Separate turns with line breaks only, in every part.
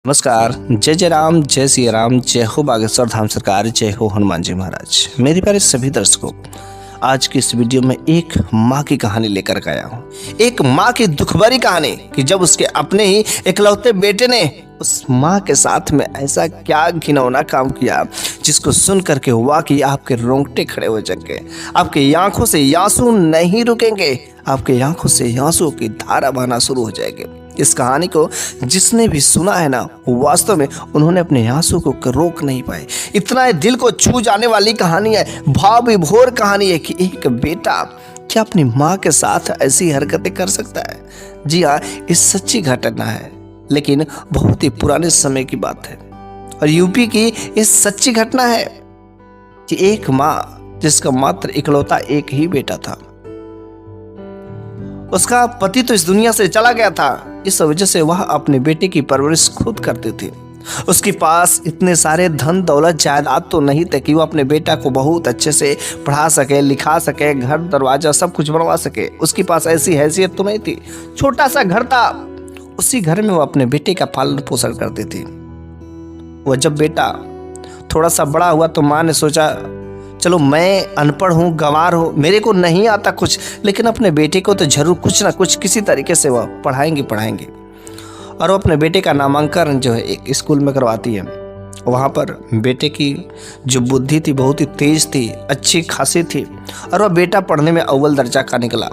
नमस्कार। जय जय राम, जय सिया राम, जय हो बागेश्वर धाम सरकार, जय हो हनुमान जी महाराज। मेरे प्यारे सभी दर्शकों, आज की इस वीडियो में एक माँ की कहानी लेकर आया हूँ। एक माँ की दुख भरी कहानी कि जब उसके अपने ही इकलौते बेटे ने उस माँ के साथ में ऐसा क्या घिनौना काम किया जिसको सुन करके वाकई आपके रोंगटे खड़े हो जाएंगे, आपकी आंखों से आंसू नहीं रुकेंगे, आपके आंखों से आंसू की धारा बहना शुरू हो जाएगी। इस कहानी को जिसने भी सुना है ना, वास्तव में उन्होंने अपने आंसू को रोक नहीं पाए। इतना दिल को छू जाने वाली कहानी है, भाव विभोर कहानी है कि एक बेटा क्या अपनी माँ के साथ ऐसी हरकतें कर सकता है। जी हाँ, इस सच्ची घटना है, लेकिन बहुत ही पुराने समय की बात है और यूपी की इस सच्ची घटना है कि एक माँ जिसका मात्र इकलौता एक ही बेटा था, उसका पति तो इस दुनिया से चला गया था। इस वजह से वह अपने बेटे की परवरिश खुद करती थी। उसके पास इतने सारे धन दौलत जायदाद तो नहीं थे कि वो अपने बेटा को बहुत अच्छे से पढ़ा सके, लिखा सके, घर दरवाजा सब कुछ बनवा सके। उसके पास ऐसी हैसियत तो नहीं थी। छोटा सा घर था, उसी घर में वो अपने बेटे का पालन पोषण करती थी। वह जब बेटा थोड़ा सा बड़ा हुआ तो माँ ने सोचा, चलो मैं अनपढ़ हूँ, गंवार हूँ, मेरे को नहीं आता कुछ, लेकिन अपने बेटे को तो जरूर कुछ ना कुछ किसी तरीके से वह पढ़ाएंगे। और वो अपने बेटे का नामांकन जो है एक स्कूल में करवाती है। वहाँ पर बेटे की जो बुद्धि थी बहुत ही तेज थी, अच्छी खासी थी, और वह बेटा पढ़ने में अव्वल दर्जा का निकला।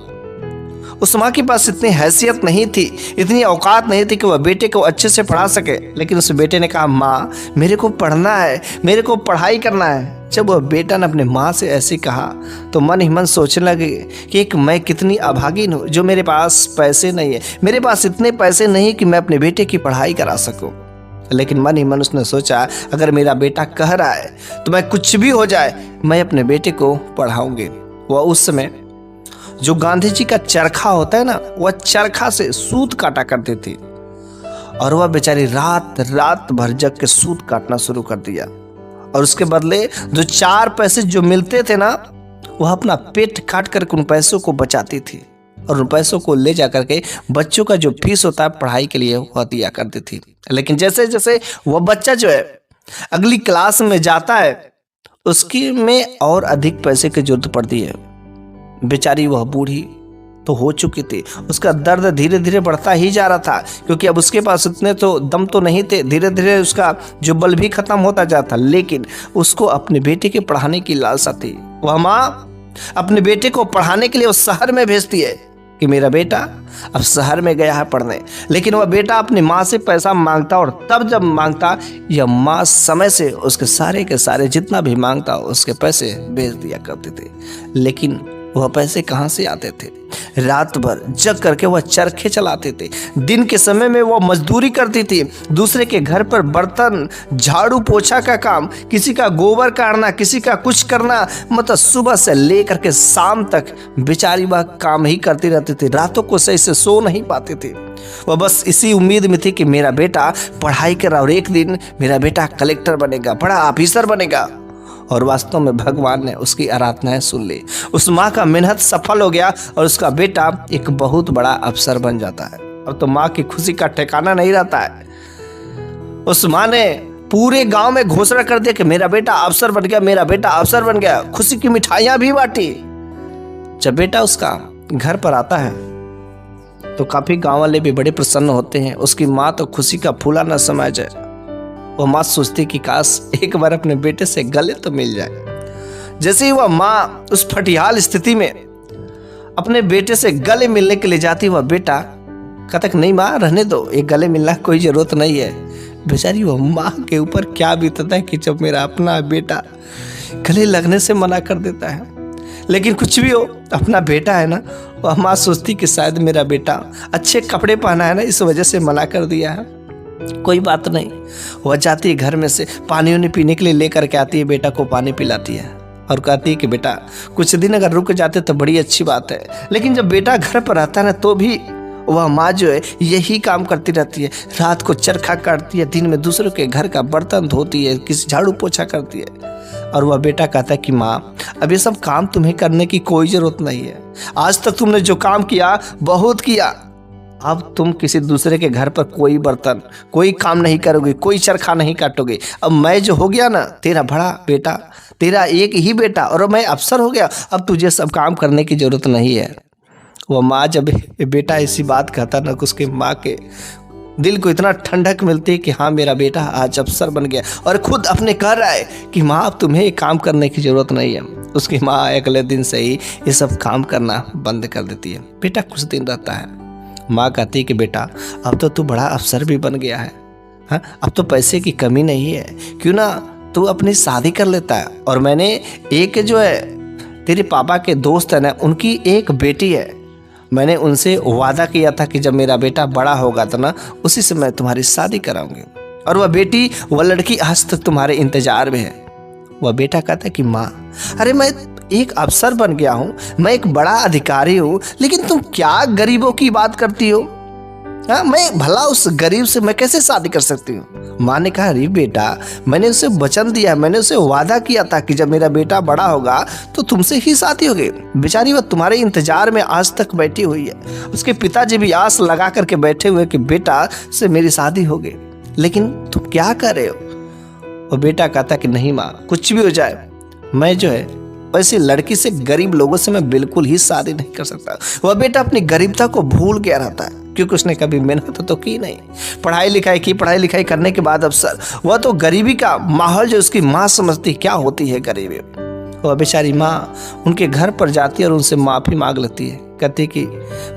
उस माँ के पास इतनी हैसियत नहीं थी, इतनी औकात नहीं थी कि वह बेटे को अच्छे से पढ़ा सके, लेकिन उस बेटे ने कहा, माँ मेरे को पढ़ना है, मेरे को पढ़ाई करना है। जब वह बेटा ने अपने माँ से ऐसे कहा तो मन ही मन सोचने लगे कि एक मैं कितनी अभागिन हूँ जो मेरे पास पैसे नहीं है, मेरे पास इतने पैसे नहीं कि मैं अपने बेटे की पढ़ाई करा सकूँ। लेकिन मन ही मन उसने सोचा, अगर मेरा बेटा कह रहा है तो मैं कुछ भी हो जाए मैं अपने बेटे को पढ़ाऊंगी। वह उस समय जो गांधी जी का चरखा होता है ना, वह चरखा से सूत काटा करती थी और वह बेचारी रात रात भर जग के सूत काटना शुरू कर दिया। और उसके बदले जो 4 पैसे जो मिलते थे ना, वह अपना पेट काट कर उन पैसों को बचाती थी और उन पैसों को ले जा करके बच्चों का जो फीस होता है पढ़ाई के लिए वह दिया करती थी। लेकिन जैसे जैसे वह बच्चा जो है अगली क्लास में जाता है, उसकी में और अधिक पैसे की जरूरत पड़ती है। बेचारी वह बूढ़ी तो हो चुकी थी, उसका दर्द धीरे धीरे बढ़ता ही जा रहा था, क्योंकि अब उसके पास इतने तो दम तो नहीं थे। धीरे धीरे उसका जो बल भी खत्म होता जाता, लेकिन उसको अपने बेटे के पढ़ाने की लालसा थी। वह माँ अपने बेटे को पढ़ाने के लिए उस शहर में भेजती है कि मेरा बेटा अब शहर में गया है पढ़ने। लेकिन वह बेटा अपनी माँ से पैसा मांगता और तब जब मांगता, यह माँ समय से उसके सारे के सारे जितना भी मांगता उसके पैसे भेज दिया करती थी। लेकिन वह पैसे कहाँ से आते थे? रात भर जग करके वह चरखे चलाते थे। दिन के समय में वह मजदूरी करती थी, दूसरे के घर पर बर्तन झाड़ू पोछा का काम, किसी का गोबर काटना, किसी का कुछ करना, मतलब सुबह से लेकर के शाम तक बेचारी वह काम ही करती रहती थी। रातों को सही से सो नहीं पाती थी। वह बस इसी उम्मीद में थी कि मेरा बेटा पढ़ाई करा और एक दिन मेरा बेटा कलेक्टर बनेगा, बड़ा ऑफिसर बनेगा। और वास्तव में भगवान ने उसकी आराधनाएं सुन ली। उस माँ का मेहनत सफल हो गया और उसका बेटा एक बहुत बड़ा अफसर बन जाता है। अब तो माँ की खुशी का ठिकाना नहीं रहता है। उस माँ ने पूरे गांव में घोषणा कर दिया कि मेरा बेटा अफसर बन गया, मेरा बेटा अफसर बन गया। खुशी की मिठाइयां भी बांटी। जब बेटा उसका घर पर आता है तो काफी गाँव वाले भी बड़े प्रसन्न होते हैं। उसकी माँ तो खुशी का फूला न समाया जाए। वह माँ सोचती कि काश एक बार अपने बेटे से गले तो मिल जाए। जैसे ही वह माँ उस फटिहाल स्थिति में अपने बेटे से गले मिलने के लिए जाती, वह बेटा कहता नहीं माँ रहने दो, एक गले मिलना कोई जरूरत नहीं है। बेचारी वह माँ के ऊपर क्या बीतता है कि जब मेरा अपना बेटा गले लगने से मना कर देता है। लेकिन कुछ भी हो, अपना बेटा है ना, वह माँ सोचती कि शायद मेरा बेटा अच्छे कपड़े पहना है ना, इस वजह से मना कर दिया है। कोई बात नहीं। वह जाती है घर में से पानी उन्हें पीने के लिए लेकर के आती है, बेटा को पानी पिलाती है और कहती है कि बेटा कुछ दिन अगर रुक जाते तो बड़ी अच्छी बात है। लेकिन जब बेटा घर पर आता है ना, तो भी वह माँ जो है यही काम करती रहती है। रात को चरखा काटती है, दिन में दूसरों के घर का बर्तन धोती है, किसी झाड़ू पोछा करती है। और वह बेटा कहता है कि माँ अब ये सब काम तुम्हें करने की कोई जरूरत नहीं है। आज तक तुमने जो काम किया बहुत किया, अब तुम किसी दूसरे के घर पर कोई बर्तन, कोई काम नहीं करोगे, कोई चरखा नहीं काटोगे। अब मैं जो हो गया ना तेरा बड़ा बेटा, तेरा एक ही बेटा, और मैं अफसर हो गया, अब तुझे सब काम करने की जरूरत नहीं है। वह माँ जब बेटा ऐसी बात कहता ना, उसके माँ के दिल को इतना ठंडक मिलती है कि हाँ मेरा बेटा आज अफसर बन गया, और खुद अपने कह रहा है कि माँ अब तुम्हें काम करने की जरूरत नहीं है। उसकी माँ अगले दिन से ही ये सब काम करना बंद कर देती है। बेटा कुछ दिन रहता है, माँ कहती है कि बेटा अब तो तू बड़ा अफसर भी बन गया है, हाँ अब तो पैसे की कमी नहीं है, क्यों ना तू अपनी शादी कर लेता है। और मैंने एक जो है तेरे पापा के दोस्त है ना, उनकी एक बेटी है, मैंने उनसे वादा किया था कि जब मेरा बेटा बड़ा होगा तो ना उसी से मैं तुम्हारी शादी कराऊंगी। और वह बेटी, वह लड़की आज तक तुम्हारे इंतजार में है। वह बेटा कहता है कि माँ अरे मैं एक अफसर बन गया हूँ, मैं एक बड़ा अधिकारी हूँ, लेकिन तुम क्या गरीबों की बात करती हो? हाँ मैं भला उस गरीब से मैं कैसे शादी कर सकती हूँ? माँ ने कहा अरे बेटा मैंने उसे वचन दिया, मैंने उसे वादा किया था कि जब मेरा बेटा बड़ा होगा तो तुमसे ही शादी होगी। बेचारी वह तुम्हारे इंतजार में आज तक बैठी हुई है। उसके पिताजी भी आस लगा करके बैठे हुए कि बेटा से मेरी शादी होगी, लेकिन तुम क्या कर रहे हो? और बेटा कहता कि नहीं माँ कुछ भी हो जाए, मैं जो है वैसी लड़की से, गरीब लोगों से मैं बिल्कुल ही शादी नहीं कर सकता। वह बेटा अपनी गरीबता को भूल गया रहता है, क्योंकि उसने कभी मेहनत तो की नहीं, पढ़ाई लिखाई की, पढ़ाई लिखाई करने के बाद अफसर। वह तो गरीबी का माहौल जो उसकी माँ समझती क्या होती है गरीबी। वह बेचारी माँ उनके घर पर जाती है और उनसे माफ़ी मांग लेती है, कहती कि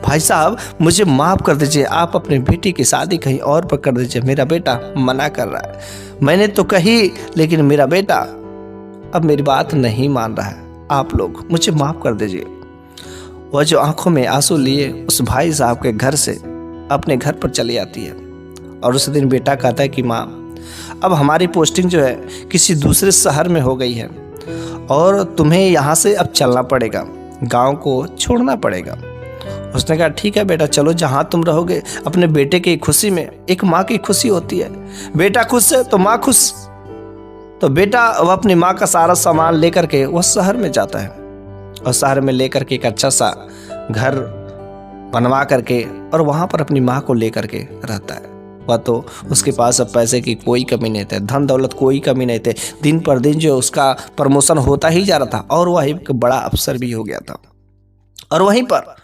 भाई साहब मुझे माफ़ कर दीजिए, आप अपने बेटी की शादी कहीं और पर कर दीजिए, मेरा बेटा मना कर रहा है। मैंने तो कही लेकिन मेरा बेटा अब मेरी बात नहीं मान रहा है, आप लोग मुझे माफ़ कर दीजिए। वह जो आंखों में आंसू लिए उस भाई साहब के घर से अपने घर पर चली आती है। और उस दिन बेटा कहता है कि माँ अब हमारी पोस्टिंग जो है किसी दूसरे शहर में हो गई है और तुम्हें यहाँ से अब चलना पड़ेगा, गांव को छोड़ना पड़ेगा। उसने कहा ठीक है बेटा चलो, जहाँ तुम रहोगे। अपने बेटे की खुशी में एक माँ की खुशी होती है, बेटा खुश है तो माँ खुश। तो बेटा वह अपनी माँ का सारा सामान लेकर के वह शहर में जाता है, और शहर में लेकर के एक अच्छा सा घर बनवा करके और वहाँ पर अपनी माँ को लेकर के रहता है। वह तो उसके पास अब पैसे की कोई कमी नहीं थी, धन दौलत कोई कमी नहीं थी। दिन पर दिन जो उसका प्रमोशन होता ही जा रहा था और वह एक बड़ा अफसर भी हो गया था। और वहीं पर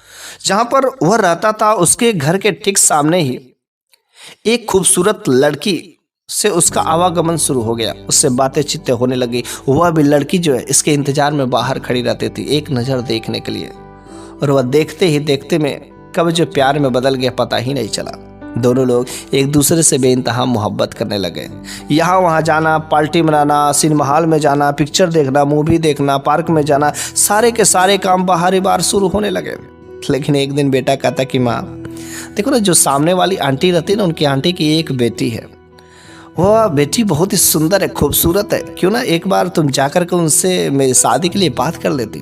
जहाँ पर वह रहता था उसके घर के ठीक सामने ही एक खूबसूरत लड़की से उसका आवागमन शुरू हो गया, उससे बातें चित्तें होने लगी। वह भी लड़की जो है इसके इंतजार में बाहर खड़ी रहती थी एक नज़र देखने के लिए, और वह देखते ही देखते में कब जो प्यार में बदल गया पता ही नहीं चला। दोनों लोग एक दूसरे से बेइंतहा मोहब्बत करने लगे। यहाँ वहाँ जाना, पार्टी मनाना, सिनेमा हॉल में जाना, पिक्चर देखना, मूवी देखना, पार्क में जाना, सारे के सारे काम बाहर बार शुरू होने लगे। लेकिन एक दिन बेटा कहता कि माँ देखो ना, जो सामने वाली आंटी रहती है ना, उनकी आंटी की एक बेटी है, वह बेटी बहुत ही सुंदर है, खूबसूरत है, क्यों ना एक बार तुम जाकर के उनसे मेरी शादी के लिए बात कर लेती।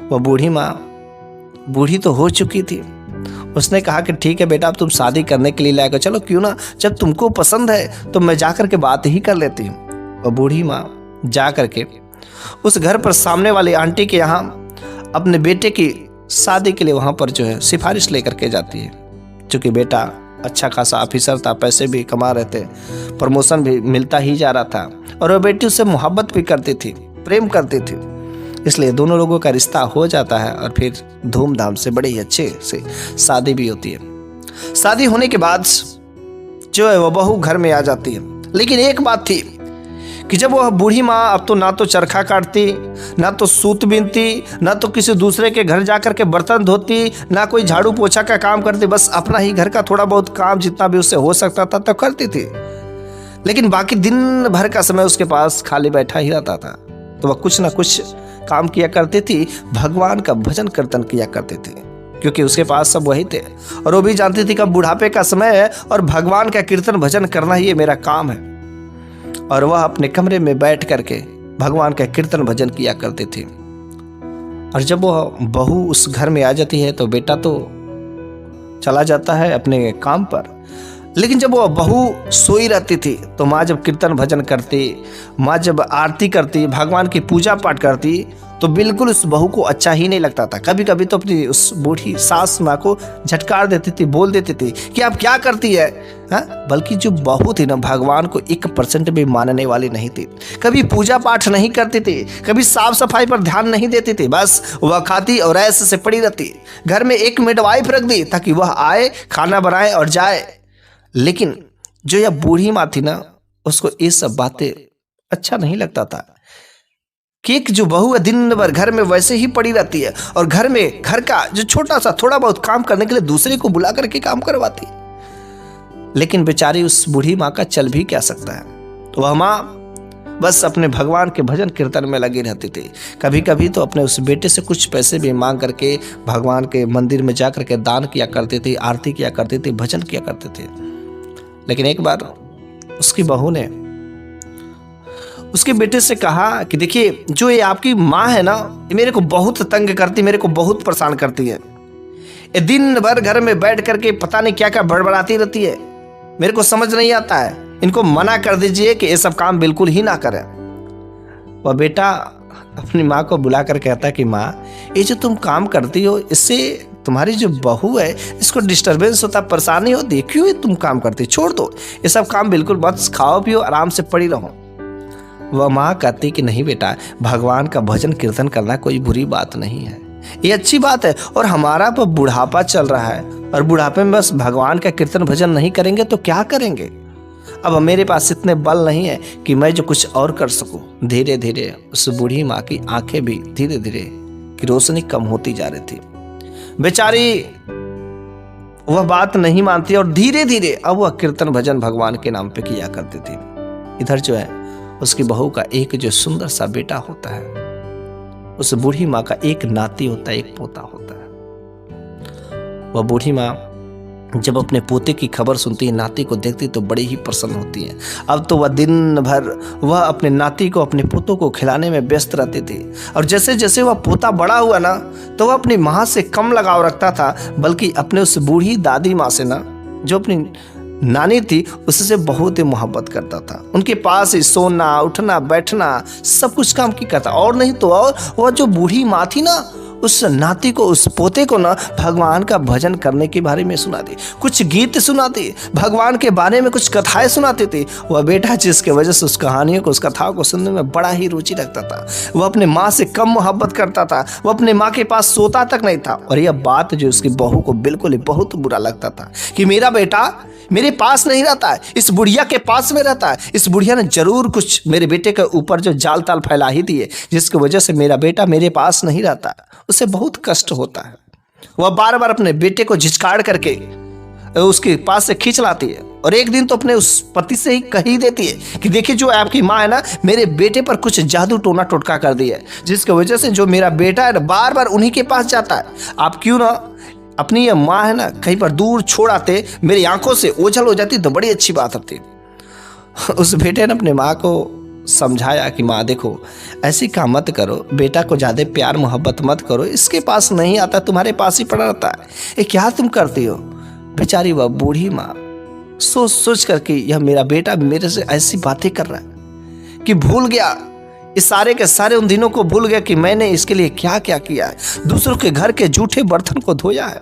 वह बूढ़ी माँ, बूढ़ी तो हो चुकी थी, उसने कहा कि ठीक है बेटा अब तुम शादी करने के लिए लायक हो, चलो क्यों ना, जब तुमको पसंद है तो मैं जाकर के बात ही कर लेती हूँ। और बूढ़ी माँ जा कर के उस घर पर सामने वाली आंटी के यहाँ अपने बेटे की शादी के लिए वहाँ पर जो है सिफारिश लेकर के जाती है। चूँकि बेटा अच्छा खासा ऑफिसर था, पैसे भी कमा रहे थे, प्रमोशन भी मिलता ही जा रहा था, और वह बेटी उससे मोहब्बत भी करती थी, प्रेम करती थी, इसलिए दोनों लोगों का रिश्ता हो जाता है और फिर धूमधाम से बड़े ही अच्छे से शादी भी होती है। शादी होने के बाद जो है वह बहू घर में आ जाती है। लेकिन एक बात थी कि जब वह बूढ़ी माँ अब तो ना तो चरखा काटती, ना तो सूत बीनती, ना तो किसी दूसरे के घर जाकर के बर्तन धोती, ना कोई झाड़ू पोछा का काम करती, बस अपना ही घर का थोड़ा बहुत काम जितना भी उससे हो सकता था तो करती थी। लेकिन बाकी दिन भर का समय उसके पास खाली बैठा ही रहता था, तो वह कुछ ना कुछ काम किया करती थी, भगवान का भजन कीर्तन किया करती थी, क्योंकि उसके पास सब वही थे और वो भी जानती थी कि बुढ़ापे का समय है और भगवान का कीर्तन भजन करना ही मेरा काम है। और वह अपने कमरे में बैठ करके भगवान का कीर्तन भजन किया करती थी। और जब वह बहू उस घर में आ जाती है तो बेटा तो चला जाता है अपने काम पर, लेकिन जब वो बहू सोई रहती थी तो माँ जब कीर्तन भजन करती, माँ जब आरती करती, भगवान की पूजा पाठ करती, तो बिल्कुल उस बहू को अच्छा ही नहीं लगता था। कभी कभी तो अपनी उस बूढ़ी सास माँ को झटकार देती थी, बोल देती थी कि आप क्या करती है, हाँ? बल्कि जो बहू थी ना, भगवान को 1% भी मानने वाली नहीं थी। कभी पूजा पाठ नहीं करती थी, कभी साफ सफाई पर ध्यान नहीं देती थी। बस वह खाती और ऐसे से पड़ी रहती। घर में एक मिडवाइफ रख दी ताकि वह आए, खाना बनाए और जाए। लेकिन जो यह बूढ़ी माँ थी ना, उसको ये सब बातें अच्छा नहीं लगता था कि एक जो बहू है दिन भर घर में वैसे ही पड़ी रहती है और घर में घर का जो छोटा सा थोड़ा बहुत काम करने के लिए दूसरे को बुला करके काम करवाती। लेकिन बेचारी उस बूढ़ी माँ का चल भी क्या सकता है। तो वह माँ बस अपने भगवान के भजन कीर्तन में लगी रहती थी। कभी कभी तो अपने उस बेटे से कुछ पैसे भी मांग करके भगवान के मंदिर में जा करके दान किया करती थी, आरती किया करती थी, भजन किया करते थे। लेकिन एक बार उसकी बहू ने उसके बेटे से कहा कि देखिए, जो ये आपकी माँ है ना, ये मेरे को बहुत तंग करती, मेरे को बहुत परेशान करती है। ये दिन भर घर में बैठ करके पता नहीं क्या क्या बड़बड़ाती रहती है, मेरे को समझ नहीं आता है। इनको मना कर दीजिए कि ये सब काम बिल्कुल ही ना करें। वह बेटा अपनी माँ को बुला कर कहता है कि माँ, ये जो तुम काम करती हो, इससे तुम्हारी जो बहू है इसको डिस्टरबेंस होता, परेशानी होती, क्यों ये तुम काम करती, छोड़ दो ये सब काम, बिल्कुल बस खाओ पियो आराम से पड़ी रहो। वह माँ कहती कि नहीं बेटा, भगवान का भजन कीर्तन करना कोई बुरी बात नहीं है, ये अच्छी बात है। और हमारा तो बुढ़ापा चल रहा है और बुढ़ापे में बस भगवान का कीर्तन भजन नहीं करेंगे तो क्या करेंगे। अब मेरे पास इतने बल नहीं है कि मैं जो कुछ और कर सकूं। धीरे धीरे उस बूढ़ी माँ की आंखें भी धीरे धीरे की रोशनी कम होती जा रही थी। बेचारी वह बात नहीं मानती और धीरे धीरे अब वह कीर्तन भजन भगवान के नाम पे किया करती थी। इधर जो है उसकी बहू का एक जो सुंदर सा बेटा होता है, उस बूढ़ी माँ का एक नाती होता है, एक पोता होता है। वह बूढ़ी माँ जब अपने पोते की खबर सुनती है, नाती को देखती तो बड़ी ही प्रसन्न होती है। अब तो वह दिन भर वह अपने नाती को, अपने पोतों को खिलाने में व्यस्त रहती थी। और जैसे जैसे वह पोता बड़ा हुआ ना, तो वह अपनी माँ से कम लगाव रखता था, बल्कि अपने उस बूढ़ी दादी माँ से ना, जो अपनी नानी थी, उससे बहुत ही मोहब्बत करता था। उनके पास ही सोना, उठना, बैठना, सब कुछ काम की करता। और नहीं तो और वह जो बूढ़ी माँ थी ना, उस नाती को, उस पोते को ना भगवान का भजन करने के बारे में सुनाती, कुछ गीत सुनाती, भगवान के बारे में कुछ कथाएं सुनाती थी। वह बेटा जिसके वजह से उस कहानियों को, उस कथाओं को सुनने में बड़ा ही रुचि रखता था। वह अपने माँ से कम मोहब्बत करता था, वह अपने माँ के पास सोता तक नहीं था। और यह बात जो उसकी बहू को बिल्कुल ही बहुत बुरा लगता था कि मेरा बेटा मेरे पास नहीं रहता है, इस बुढ़िया के पास में रहता है। इस बुढ़िया ने जरूर कुछ मेरे बेटे के ऊपर जो जाल ताल फैला ही दिए, जिसकी वजह से मेरा बेटा मेरे पास नहीं रहता। उसे बहुत कष्ट होता है। वह बार बार अपने बेटे को झिझकाड़ करके उसके पास से खींच लाती है। और एक दिन तो अपने उस पति से ही कही देती है कि देखिए, जो आपकी माँ है ना, मेरे बेटे पर कुछ जादू टोना टोटका कर दिया है, जिसकी वजह से जो मेरा बेटा है ना, बार बार उन्हीं के पास जाता है। आप क्यों ना अपनी ये माँ है ना कहीं पर दूर छोड़ आते, मेरी आंखों से ओझल हो जाती तो बड़ी अच्छी बात होती। उस बेटे ने अपने माँ को समझाया कि माँ देखो, ऐसी काम मत करो, बेटा को ज़्यादा प्यार मोहब्बत मत करो, इसके पास नहीं आता, तुम्हारे पास ही पड़ा रहता है, ये क्या तुम करती हो। बेचारी वह बूढ़ी माँ सोच सोच करके, यह मेरा बेटा मेरे से ऐसी बातें कर रहा है कि भूल गया, इस सारे के सारे उन दिनों को भूल गया कि मैंने इसके लिए क्या क्या किया है। दूसरों के घर के जूठे बर्तन को धोया है,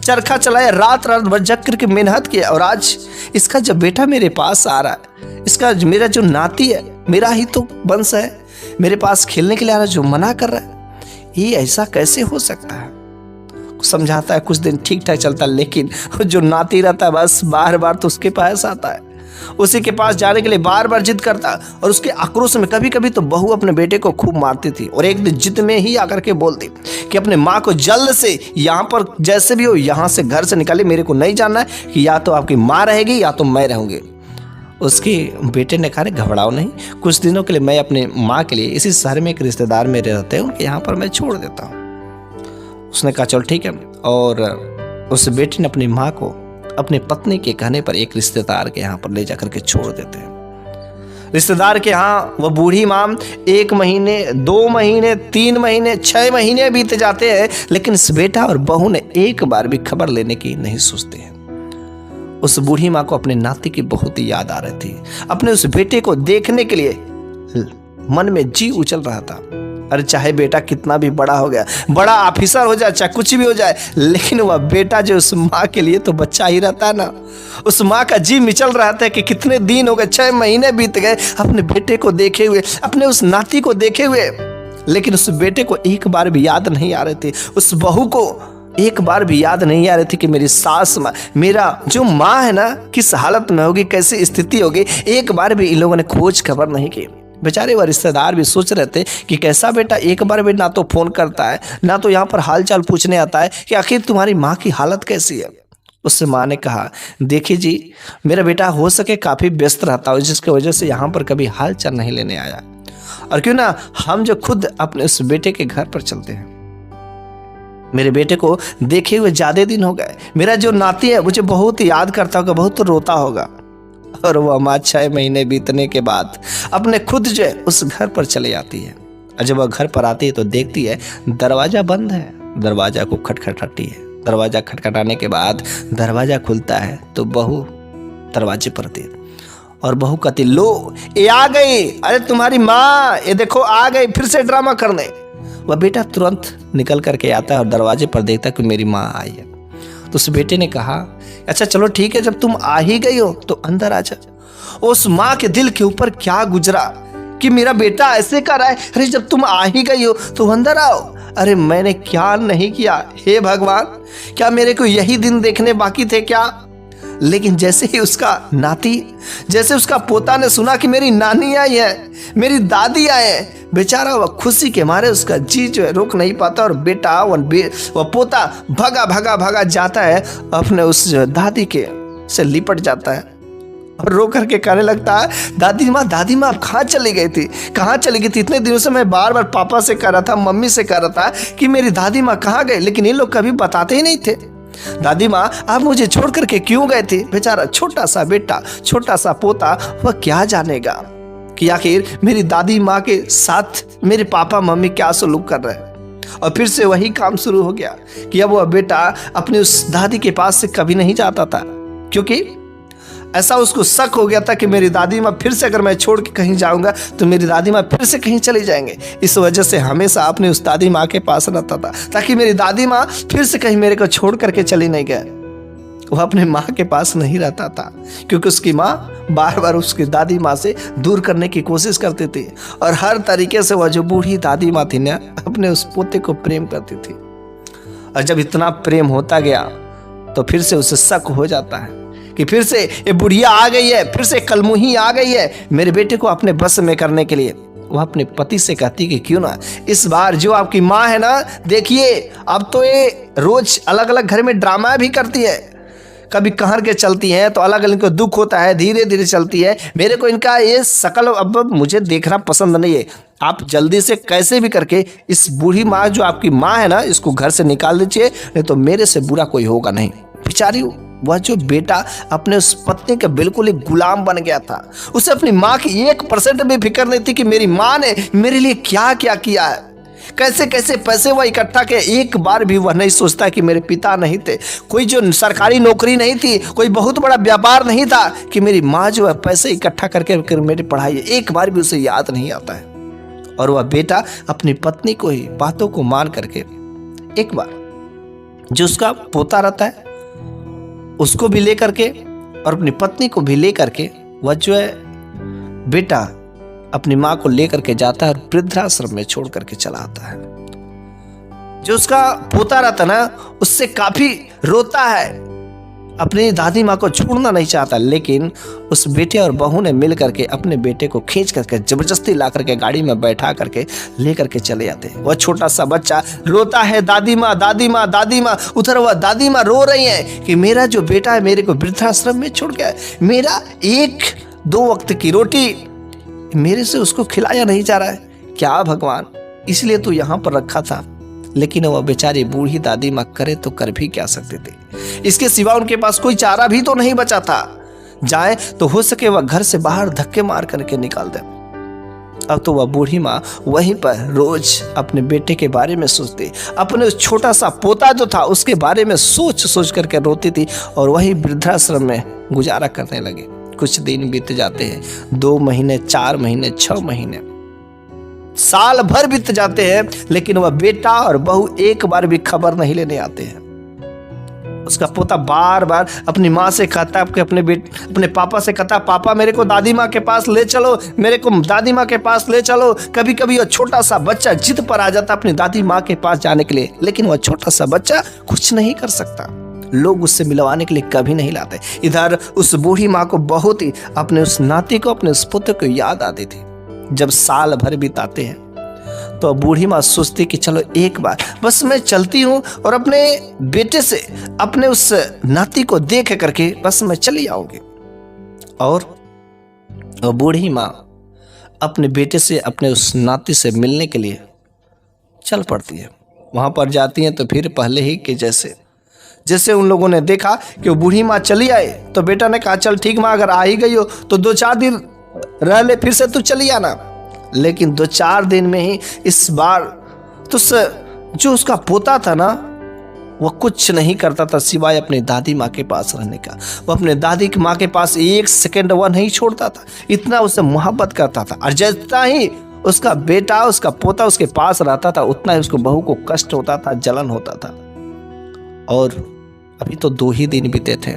चरखा चलाया, रात रात भर जग करके मेहनत किया। और आज इसका जब बेटा मेरे पास आ रहा है, इसका मेरा जो नाती है, मेरा ही तो वंश है, मेरे पास खेलने के लिए आ रहा है, जो मना कर रहा है, ये ऐसा कैसे हो सकता है। समझाता है, कुछ दिन ठीक ठाक चलता है, लेकिन जो नाती रहता है बस बार बार तो उसके पास आता है, उसी के पास जाने के लिए बार बार जिद करता। और उसके आक्रोश में कभी कभी तो बहू अपने बेटे को खूब मारती थी। और एक दिन जिद में ही आकर के बोलती कि अपने माँ को जल्द से यहाँ पर जैसे भी हो, यहाँ से घर से निकाले, मेरे को नहीं जानना है कि या तो आपकी माँ रहेगी या तो मैं रहूँगी। उसके बेटे ने कहा, घबराओ नहीं, कुछ दिनों के लिए मैं अपने माँ के लिए इसी शहर में एक रिश्तेदार मेरे रहते हैं, उनके यहाँ पर मैं छोड़ देता हूँ। उसने कहा चल ठीक है। और उस बेटे ने अपनी माँ को अपने पत्नी के कहने पर एक रिश्तेदार के यहाँ पर ले जाकर के छोड़ देते हैं। रिश्तेदार के यहाँ वह बूढ़ी माँ 1 महीने, 2 महीने, 3 महीने, 6 महीने बीत जाते हैं, लेकिन इस बेटा और बहू ने एक बार भी खबर लेने की नहीं सोचते हैं। उस बूढ़ी माँ को अपने नाती की बहुत ही याद आ रही थी। अपने उस बेटे को देखने के लिए मन में जी उछल रहा था। अरे चाहे बेटा कितना भी बड़ा हो गया, बड़ा ऑफिसर हो जाए, चाहे कुछ भी हो जाए, लेकिन वह बेटा जो उस माँ के लिए तो बच्चा ही रहता है ना। उस माँ का जी मिचल रहा था कि कितने दिन हो गए, 6 महीने बीत गए अपने बेटे को देखे हुए, अपने उस नाती को देखे हुए, लेकिन उस बेटे को एक बार भी याद नहीं आ रही थी। उस बहू को एक बार भी याद नहीं आ रही थी कि मेरी सास माँ, मेरा जो माँ है ना, किस हालत में होगी, कैसी स्थिति होगी, एक बार भी इन लोगों ने खोज खबर नहीं की। बेचारे वह रिश्तेदार भी सोच रहे थे कि कैसा बेटा एक बार भी ना तो फोन करता है, ना तो यहाँ पर हालचाल पूछने आता है कि आखिर तुम्हारी माँ की हालत कैसी है। उससे माँ ने कहा, देखिए जी, मेरा बेटा हो सके काफ़ी व्यस्त रहता हो, जिसकी वजह से यहाँ पर कभी हालचाल नहीं लेने आया। और क्यों ना हम जो खुद अपने उस बेटे के घर पर चलते हैं। मेरे बेटे को देखे हुए ज़्यादा दिन हो गए। मेरा जो नाती है मुझे बहुत याद करता होगा, बहुत रोता होगा। और वह माँ 6 महीने बीतने के बाद अपने खुद जो है उस घर पर चले जाती है। और जब वह घर पर आती है तो देखती है दरवाज़ा बंद है। दरवाज़ा को खटखटाती है। दरवाज़ा खटखटाने के बाद दरवाज़ा खुलता है तो बहू दरवाजे पर थी। और बहू कहती, लो ये आ गई, अरे तुम्हारी माँ, ये देखो आ गई फिर से ड्रामा करने। वह बेटा तुरंत निकल करके आता है और दरवाजे पर देखता है कि मेरी माँ आई है। तो उस बेटे ने कहा, अच्छा चलो ठीक है, जब तुम आ ही गई हो तो अंदर आ जा। उस माँ के दिल के ऊपर क्या गुजरा कि मेरा बेटा ऐसे कर रहा है, अरे जब तुम आ ही गई हो तो अंदर आओ। अरे मैंने क्या नहीं किया, हे भगवान, क्या मेरे को यही दिन देखने बाकी थे क्या। लेकिन जैसे ही उसका नाती, जैसे उसका पोता ने सुना कि मेरी नानी आई है, मेरी दादी आए हैं, बेचारा वह खुशी के मारे उसका जी जो है रोक नहीं पाता। और बेटा वह पोता भगा भगा भगा जाता है, अपने उस दादी के से लिपट जाता है और रो करके कहने लगता है, दादी माँ आप कहाँ चली गई थी, कहाँ चली गई थी। इतने दिनों से मैं बार बार पापा से कह रहा था, मम्मी से कह रहा था कि मेरी दादी माँ कहाँ गए, लेकिन ये लोग कभी बताते ही नहीं थे। दादी माँ आप मुझे छोड़ करके क्यों गए थे। बेचारा छोटा सा बेटा, छोटा सा पोता, वह क्या जानेगा कि आखिर मेरी दादी माँ के साथ मेरे पापा मम्मी क्या सलूक कर रहे हैं। और फिर से वही काम शुरू हो गया कि अब वह बेटा अपने उस दादी के पास से कभी नहीं जाता था, क्योंकि ऐसा उसको शक हो गया था कि मेरी दादी माँ फिर से अगर मैं छोड़ के कहीं जाऊंगा तो मेरी दादी माँ फिर से कहीं चले जाएंगे। इस वजह से हमेशा अपने उस दादी माँ के पास रहता था, ताकि मेरी दादी माँ फिर से कहीं मेरे को छोड़ करके चली नहीं गए। वह अपने माँ के पास नहीं रहता था, क्योंकि उसकी माँ बार बार उसकी दादी माँ से दूर करने की कोशिश करती थी। और हर तरीके से वह जो बूढ़ी दादी माँ थी ना, अपने उस पोते को प्रेम करती थी। और जब इतना प्रेम होता गया तो फिर से उसे शक हो जाता है कि फिर से ये बुढ़िया आ गई है, फिर से कलमुही आ गई है मेरे बेटे को अपने बस में करने के लिए। वह अपने पति से कहती कि क्यों ना इस बार जो आपकी माँ है ना, देखिए अब तो ये रोज अलग अलग घर में ड्रामा भी करती है, कभी कहर के चलती है तो अलग अलग इनको दुख होता है, धीरे धीरे चलती है। मेरे को इनका ये शकल अब मुझे देखना पसंद नहीं है। आप जल्दी से कैसे भी करके इस बूढ़ी माँ जो आपकी माँ है ना, इसको घर से निकाल दीजिए, नहीं तो मेरे से बुरा कोई होगा नहीं। बेचारी वह जो बेटा अपने उस पत्नी का बिल्कुल एक गुलाम बन गया था। उसे अपनी माँ की 1% भी फिक्र नहीं थी कि मेरी माँ ने मेरे लिए क्या क्या किया है, कैसे कैसे पैसे वह इकट्ठा किए। एक बार भी वह नहीं सोचता कि मेरे पिता नहीं थे, कोई जो सरकारी नौकरी नहीं थी, कोई बहुत बड़ा व्यापार नहीं था कि मेरी माँ जो है पैसे इकट्ठा करके मेरी पढ़ाई, एक बार भी उसे याद नहीं आता है। और वह बेटा अपनी पत्नी को ही बातों को मान करके एक बार जो उसका पोता रहता है उसको भी ले करके और अपनी पत्नी को भी ले करके वह जो है बेटा अपनी माँ को ले करके जाता है और वृद्धाश्रम में छोड़ करके चला आता है। जो उसका पोता रहता ना, उससे काफी रोता है, अपनी दादी माँ को छोड़ना नहीं चाहता, लेकिन उस बेटे और बहू ने मिल करके अपने बेटे को खींच करके जबरदस्ती ला करके गाड़ी में बैठा करके ले करके चले जाते हैं। वह छोटा सा बच्चा रोता है, दादी माँ दादी माँ दादी माँ। उधर वह दादी माँ रो रही है कि मेरा जो बेटा है मेरे को वृद्धाश्रम में छोड़ गया, मेरा 1-2 वक्त की रोटी मेरे से उसको खिलाया नहीं जा रहा है। क्या भगवान, इसलिए तो यहाँ पर रखा था। लेकिन वह बेचारी बूढ़ी दादी माँ करे तो कर भी क्या सकते थे, इसके सिवा उनके पास कोई चारा भी तो नहीं बचा था। जाए तो हो सके वह घर से बाहर धक्के मार करके निकाल दे। अब तो वह बूढ़ी माँ वहीं पर रोज अपने बेटे के बारे में सोचती, अपने उस छोटा सा पोता जो था उसके बारे में सोच सोच करके रोती थी और वही वृद्धाश्रम में गुजारा करने लगे। कुछ दिन बीत जाते हैं, 2 महीने, 4 महीने, 6 महीने, साल भर बीत जाते हैं, लेकिन वह बेटा और बहू एक बार भी खबर नहीं लेने आते हैं। उसका पोता बार बार अपनी माँ से कहता है, अपने पापा से कहता है, पापा मेरे को दादी माँ के पास ले चलो, मेरे को दादी माँ के पास ले चलो। कभी कभी वह छोटा सा बच्चा जिद पर आ जाता अपनी दादी माँ के पास जाने के लिए, लेकिन वह छोटा सा बच्चा कुछ नहीं कर सकता। लोग उससे मिलवाने के लिए कभी नहीं लाते। इधर उस बूढ़ी माँ को बहुत ही अपने उस नाती को, अपने उस पुत्र को याद आती थी। जब साल भर बिताते हैं तो बूढ़ी माँ सोचती कि चलो एक बार बस मैं चलती हूँ और अपने बेटे से, अपने उस नाती को देख करके बस मैं चली आऊंगी। और बूढ़ी माँ अपने बेटे से, अपने उस नाती से मिलने के लिए चल पड़ती है। वहां पर जाती हैं तो फिर पहले ही के जैसे उन लोगों ने देखा कि वो बूढ़ी माँ चली आए तो बेटा ने कहा, चल ठीक माँ, अगर आ ही गई हो तो 2-4 दिन रह ले, फिर से तू चली आना। लेकिन 2-4 दिन में ही इस बार तो जो उसका पोता था ना, वह कुछ नहीं करता था सिवाय अपनी दादी माँ के पास रहने का। वह अपने दादी की माँ के पास 1 सेकंड वह नहीं छोड़ता था, इतना उससे मोहब्बत करता था। और जितना ही उसका बेटा, उसका पोता उसके पास रहता था, उतना ही उसको बहू को कष्ट होता था, जलन होता था। और अभी तो 2 ही दिन बीते थे,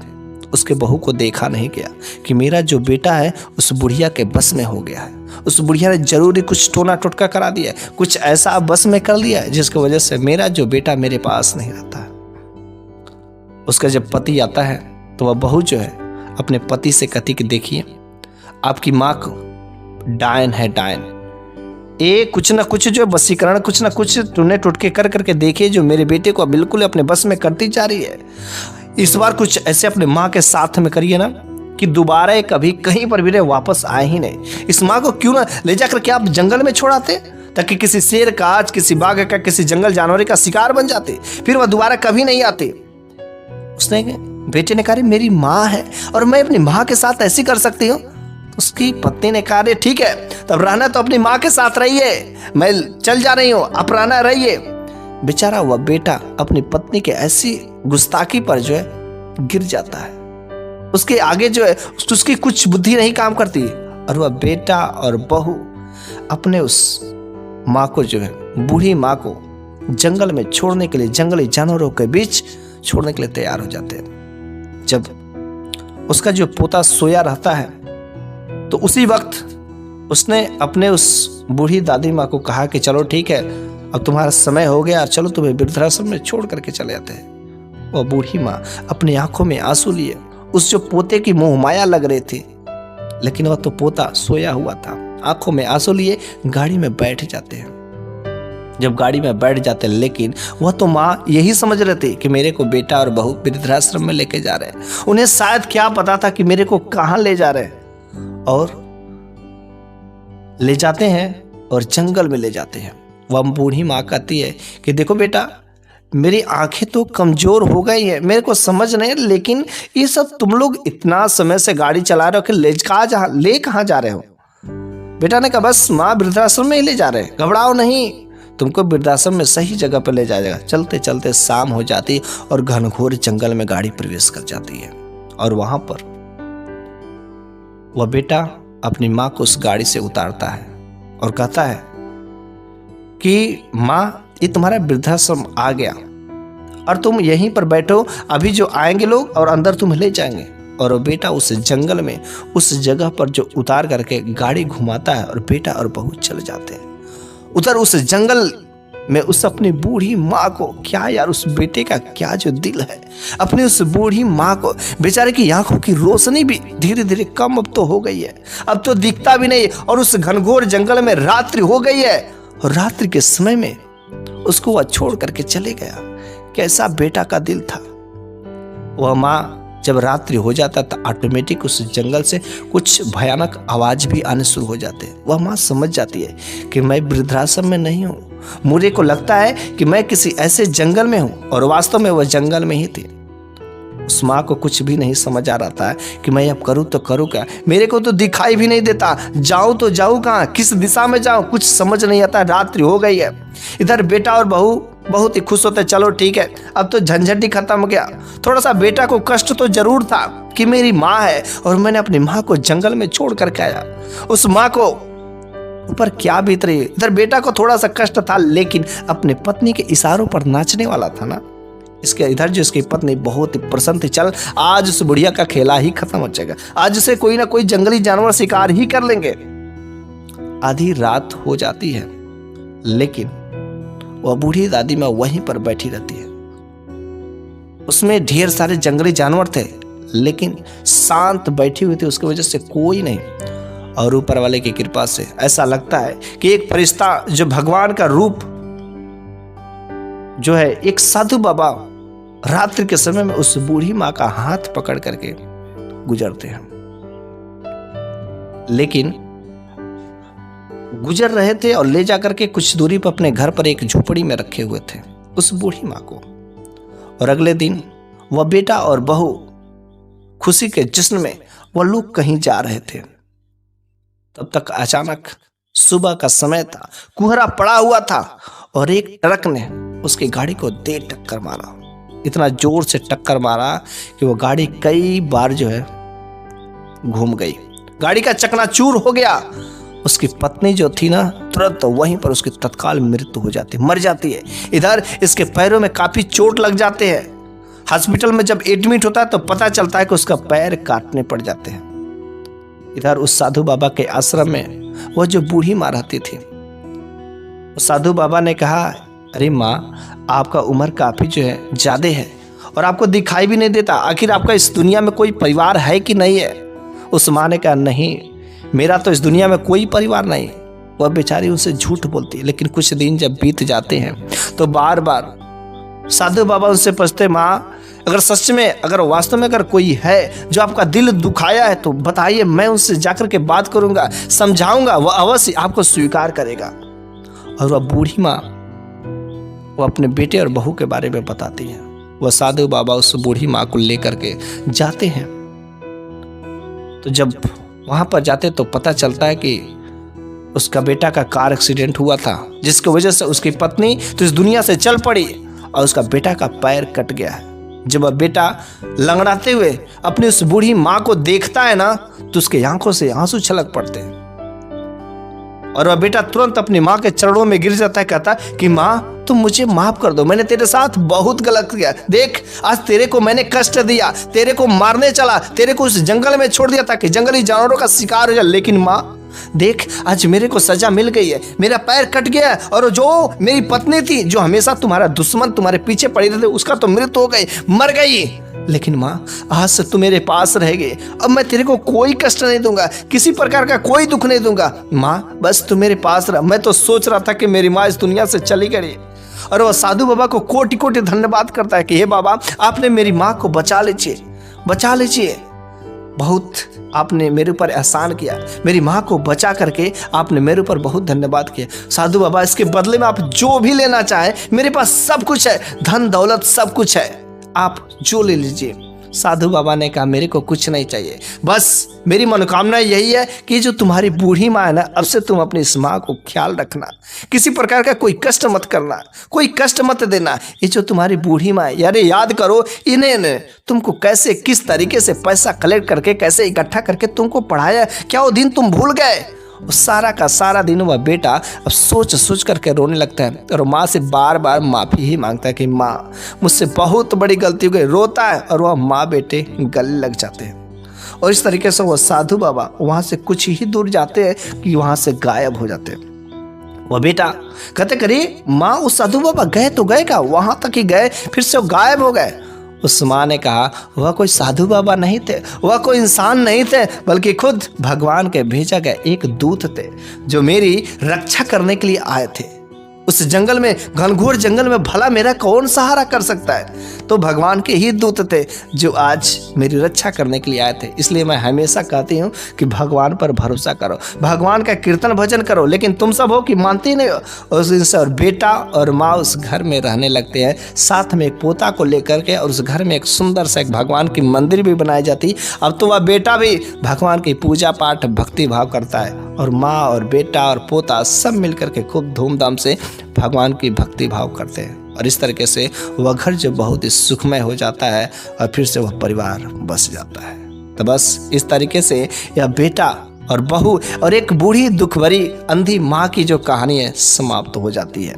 उसके बहू को देखा नहीं गया कि मेरा जो बेटा है उस बुढ़िया के बस में हो गया है। उस बुढ़िया ने जरूरी कुछ टोना टोटका करा दिया है, कुछ ऐसा बस में कर लिया है जिसकी वजह से मेरा जो बेटा मेरे पास नहीं रहता है। उसका जब पति आता है तो वह बहू जो है अपने पति से कहती कि देखिए, आपकी माँ को डायन है, डायन। कुछ ना कुछ जो वशीकरण, कुछ ना कुछ टूने टोटके कर करके देखे जो मेरे बेटे को बिल्कुल अपने बस में करती जा रही है। इस बार कुछ ऐसे अपने माँ के साथ में करिए ना कि दोबारा कभी कहीं पर भी वापस आए ही नहीं। इस माँ को क्यों ना ले जाकर के आप जंगल में छोड़ाते, ताकि किसी शेर का, आज किसी बाघ का, किसी जंगल जानवर का शिकार बन जाते, फिर वह दोबारा कभी नहीं आते। उसने बेटे ने कहा, मेरी माँ है और मैं अपनी माँ के साथ ऐसी कर सकती हूँ। उसकी पत्नी ने कहा, ठीक है, तब रहना तो अपनी माँ के साथ रहिए, मैं चल जा रही हूँ, आप रहना रहिए। बेचारा वह बेटा अपनी पत्नी के ऐसी गुस्ताखी पर जो है गिर जाता है। उसके आगे जो है उसकी कुछ बुद्धि नहीं काम करती और वह बेटा और बहू अपने उस माँ को जो है, बूढ़ी माँ को जंगल में छोड़ने के लिए, जंगली जानवरों के बीच छोड़ने के लिए तैयार हो जाते हैं। जब उसका जो पोता सोया रहता है तो उसी वक्त उसने अपने उस बूढ़ी दादी माँ को कहा कि चलो ठीक है, अब तुम्हारा समय हो गया, चलो तुम्हें वृद्धाश्रम में छोड़ करके चले जाते हैं। वह बूढ़ी माँ अपनी आंखों में आंसू लिए उस जो पोते की मोह माया लग रही थी, लेकिन वह तो पोता सोया हुआ था। आंखों में आंसू लिए गाड़ी में बैठ जाते हैं। जब गाड़ी में बैठ जाते, लेकिन वह तो माँ यही समझ रहे थे कि मेरे को बेटा और बहू वृद्धाश्रम में लेके जा रहे हैं। उन्हें शायद क्या पता था कि मेरे को कहाँ ले जा रहे हैं। और ले जाते हैं और जंगल में ले जाते हैं। वह बूढ़ी माँ कहती है कि देखो बेटा, मेरी आंखें तो कमजोर हो गई है, मेरे को समझ नहीं, लेकिन ये सब तुम लोग इतना समय से गाड़ी चला रहे हो कि ले कहाँ जा रहे हो। बेटा ने कहा, बस माँ वृद्धाश्रम में ही ले जा रहे हैं, घबराओ नहीं, तुमको वृद्धाश्रम में सही जगह पर ले जाएगा। चलते चलते शाम हो जाती और घनघोर जंगल में गाड़ी प्रवेश कर जाती है। और वहां पर वह बेटा अपनी माँ को उस गाड़ी से उतारता है और कहता है कि माँ, ये तुम्हारा वृद्धाश्रम आ गया और तुम यहीं पर बैठो, अभी जो आएंगे लोग और अंदर तुम्हें ले जाएंगे। और वो बेटा उस जंगल में उस जगह पर जो उतार करके गाड़ी घुमाता है और बेटा और बहू चले जाते हैं। उधर उस जंगल में उस अपनी बूढ़ी माँ को, क्या यार, उस बेटे का क्या जो दिल है, अपनी उस बूढ़ी माँ को, बेचारे की आंखों की रोशनी भी धीरे धीरे कम अब तो हो गई है, अब तो दिखता भी नहीं। और उस घनघोर जंगल में रात्रि हो गई है और रात्रि के समय में उसको वह छोड़ करके चले गया। कैसा बेटा का दिल था। वह माँ जब रात्रि हो जाता था, ऑटोमेटिक उस जंगल से कुछ भयानक आवाज भी आने शुरू हो जाते हैं। वह माँ समझ जाती है कि मैं वृद्धाश्रम में नहीं हूँ, मुझे को लगता है कि मैं किसी ऐसे जंगल में हूँ। और वास्तव में वह जंगल में ही थी। उस माँ को कुछ भी नहीं समझ आ रहा था कि मैं अब करूँ तो करूँ क्या, मेरे को तो दिखाई भी नहीं देता, जाऊँ तो जाऊँ कहाँ, किस दिशा में जाऊँ, कुछ समझ नहीं आता। रात्रि हो गई है। इधर बेटा और बहू बहुत ही खुश होते, चलो ठीक है अब तो झंझट ही खत्म हो गया। थोड़ा सा बेटा को कष्ट तो जरूर था कि मेरी माँ है और मैंने अपनी माँ को जंगल में छोड़ करके आया, उस माँ को ऊपर क्या बीत रही है। इधर बेटा को थोड़ा सा कष्ट था, लेकिन अपने पत्नी के इशारों पर नाचने वाला था ना। इसके इधर जो इसकी पत्नी बहुत ही प्रसन्न थी, चल आज उस बुढ़िया का खेला ही खत्म हो जाएगा, आज उसे कोई ना कोई जंगली जानवर शिकार ही कर लेंगे। आधी रात हो जाती है, लेकिन वह बूढ़ी दादी माँ वहीं पर बैठी रहती है। उसमें ढेर सारे जंगली जानवर थे, लेकिन शांत बैठी हुई थी, उसकी वजह से कोई नहीं। और ऊपर वाले की कृपा से ऐसा लगता है कि एक फरिश्ता जो भगवान का रूप जो है, एक साधु बाबा रात्रि के समय में उस बूढ़ी माँ का हाथ पकड़ करके गुजरते हैं। लेकिन गुजर रहे थे और ले जाकर के कुछ दूरी पर अपने घर पर एक झोपड़ी में रखे हुए थे उस बूढ़ी माँ को। और अगले दिन वह बेटा और बहू खुशी के जश्न में वह लोग कहीं जा रहे थे। तब तक अचानक सुबह का समय था, कोहरा पड़ा हुआ था और एक ट्रक ने उसकी गाड़ी को दे टक्कर मारा। इतना जोर से टक्कर मारा कि वो गाड़ी कई बार जो है घूम गई, गाड़ी का चकनाचूर हो गया। उसकी पत्नी जो थी ना, तुरंत वहीं पर उसकी तत्काल मृत्यु हो जाती, मर जाती है। इधर इसके पैरों में काफी चोट लग जाते हैं। हॉस्पिटल में जब एडमिट होता है तो पता चलता है कि उसका पैर काटने पड़ जाते हैं। इधर उस साधु बाबा के आश्रम में वो जो बूढ़ी माँ रहती थी, उस साधु बाबा ने कहा, अरे माँ आपका उम्र काफी जो है ज्यादा है और आपको दिखाई भी नहीं देता, आखिर आपका इस दुनिया में कोई परिवार है कि नहीं है। उस माँ ने कहा, नहीं मेरा तो इस दुनिया में कोई परिवार नहीं। वह बेचारी उनसे झूठ बोलती है। लेकिन कुछ दिन जब बीत जाते हैं तो बार बार साधु बाबा उनसे पूछते, माँ अगर सच में, अगर वास्तव में अगर कोई है जो आपका दिल दुखाया है तो बताइए, मैं उनसे जाकर के बात करूंगा, समझाऊंगा, वह अवश्य आपको स्वीकार करेगा। और वह बूढ़ी माँ वो अपने बेटे और बहू के बारे में बताती है। वह साधु बाबा उस बूढ़ी माँ को लेकर के जाते हैं। तो जब वहां पर जाते तो पता चलता है कि उसका बेटा का कार एक्सीडेंट हुआ था, जिसकी वजह से उसकी पत्नी तो इस दुनिया से चल पड़ी और उसका बेटा का पैर कट गया है। जब वह बेटा लंगड़ाते हुए अपनी उस बूढ़ी माँ को देखता है ना, तो उसके आंखों से आंसू छलक पड़ते हैं और वह बेटा तुरंत अपनी माँ के चरणों में गिर जाता है, कहता है कि माँ तुम मुझे माफ कर दो, मैंने तेरे साथ बहुत गलत किया। देख आज तेरे को मैंने कष्ट दिया, तेरे को मारने चला, तेरे को उस जंगल में छोड़ दिया ताकि जंगली जानवरों का शिकार हो जाए। लेकिन माँ देख आज मेरे को सजा मिल गई है, मेरा पैर कट गया है और जो मेरी पत्नी थी जो हमेशा तुम्हारा दुश्मन तुम्हारे पीछे पड़ी रहती, उसका तो मृत्यु हो गई, मर गई। लेकिन माँ आज से तू मेरे पास रहेगी, अब मैं तेरे को कोई कष्ट नहीं दूंगा, किसी प्रकार का कोई दुख नहीं दूंगा। माँ बस तू मेरे पास रह। मैं तो सोच रहा था कि मेरी माँ इस दुनिया से चली गई। और वह साधु बाबा को कोटि कोटि धन्यवाद करता है कि हे बाबा आपने मेरी माँ को बचा लीजिए, बचा लीजिए, बहुत आपने मेरे ऊपर एहसान किया, मेरी माँ को बचा करके आपने मेरे ऊपर बहुत धन्यवाद किया। साधु बाबा इसके बदले में आप जो भी लेना चाहें, मेरे पास सब कुछ है, धन दौलत सब कुछ है, आप जो ले लीजिए। साधु बाबा ने कहा मेरे को कुछ नहीं चाहिए, बस मेरी मनोकामना यही है कि जो तुम्हारी बूढ़ी माँ है ना, अब से तुम अपनी इस माँ को ख्याल रखना, किसी प्रकार का कोई कष्ट मत करना, कोई कष्ट मत देना। ये जो तुम्हारी बूढ़ी माँ है, यार याद करो इन्हें तुमको कैसे किस तरीके से पैसा कलेक्ट करके कैसे इकट्ठा करके तुमको पढ़ाया, क्या वो दिन तुम भूल गए। सारा का सारा दिन वह बेटा अब सोच सोच करके रोने लगता है और माँ से बार बार माफ़ी ही मांगता है कि माँ मुझसे बहुत बड़ी गलती हो गई, रोता है और वह माँ बेटे गले लग जाते हैं। और इस तरीके से वह साधु बाबा वहाँ से कुछ ही दूर जाते हैं कि वहाँ से गायब हो जाते हैं। वह बेटा कहते करिए माँ उस साधु बाबा गए तो गए क्या, वहाँ तक ही गए फिर से वो गायब हो गए। उस माँ ने कहा वह कोई साधु बाबा नहीं थे, वह कोई इंसान नहीं थे, बल्कि खुद भगवान के भेजा गए एक दूत थे जो मेरी रक्षा करने के लिए आए थे। उस जंगल में, घनघोर जंगल में भला मेरा कौन सहारा कर सकता है? तो भगवान के ही दूत थे जो आज मेरी रक्षा करने के लिए आए थे। इसलिए मैं हमेशा कहती हूँ कि भगवान पर भरोसा करो, भगवान का कीर्तन भजन करो। लेकिन तुम सब हो कि मानते ही नहीं हो। उस दिन से और बेटा और माँ उस घर में रहने लगते हैं, साथ में एक पोता को लेकर के, और उस घर में एक सुंदर सा एक भगवान की मंदिर भी बनाई जाती। अब तो वह बेटा भी भगवान की पूजा पाठ भक्ति भाव करता है, और माँ और बेटा और पोता सब मिलकर के खूब धूमधाम से भगवान की भक्ति भाव करते हैं। और इस तरीके से वह घर जो बहुत ही सुखमय हो जाता है और फिर से वह परिवार बस जाता है। तो बस इस तरीके से यह बेटा और बहू और एक बूढ़ी दुखभरी अंधी माँ की जो कहानी है समाप्त हो जाती है।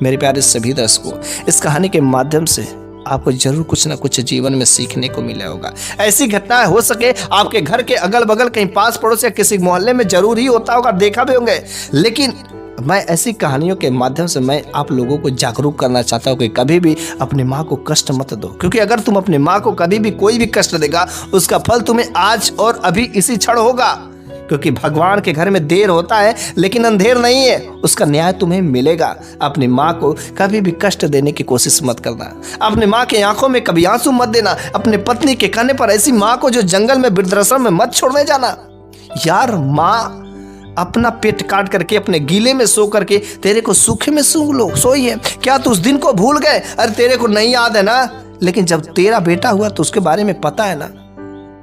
मेरे प्यारे सभी दर्शकों, इस कहानी के माध्यम से आपको जरूर कुछ ना कुछ जीवन में सीखने को मिला होगा। ऐसी घटनाएं हो सके आपके घर के अगल बगल, कहीं पास पड़ोस या किसी मोहल्ले में जरूर ही होता होगा, देखा भी होंगे। लेकिन मैं ऐसी कहानियों के माध्यम से मैं आप लोगों को जागरूक करना चाहता हूँ कि कभी भी अपनी माँ को कष्ट मत दो, क्योंकि अगर तुम अपनी माँ को कभी भी कोई भी कष्ट देगा, उसका फल तुम्हें आज और अभी इसी क्षण होगा। क्योंकि भगवान के घर में देर होता है लेकिन अंधेर नहीं है, उसका न्याय तुम्हें मिलेगा। अपनी माँ को कभी भी कष्ट देने की कोशिश मत करना, अपनी माँ के आंखों में कभी आंसू मत देना, अपने पत्नी के कहने पर ऐसी माँ को जो जंगल में वृद्धाश्रम में मत छोड़ने जाना। यार, माँ अपना पेट काट करके अपने गीले में सो करके तेरे को सूखे में सोई है। क्या तू उस दिन को भूल गए? अरे तेरे को नहीं याद है ना, लेकिन जब तेरा बेटा हुआ तो उसके बारे में पता है ना।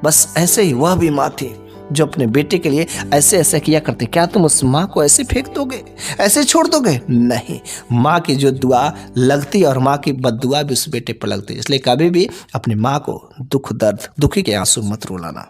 बस ऐसे ही वह भी माँ थी जो अपने बेटे के लिए ऐसे ऐसे किया करते। क्या तुम उस माँ को ऐसे फेंक दोगे, ऐसे छोड़ दोगे? नहीं, माँ की जो दुआ लगती और माँ की बद्दुआ भी उस बेटे पर लगती। इसलिए कभी भी अपनी माँ को दुख दर्द दुखी के आंसू मत रुलाना।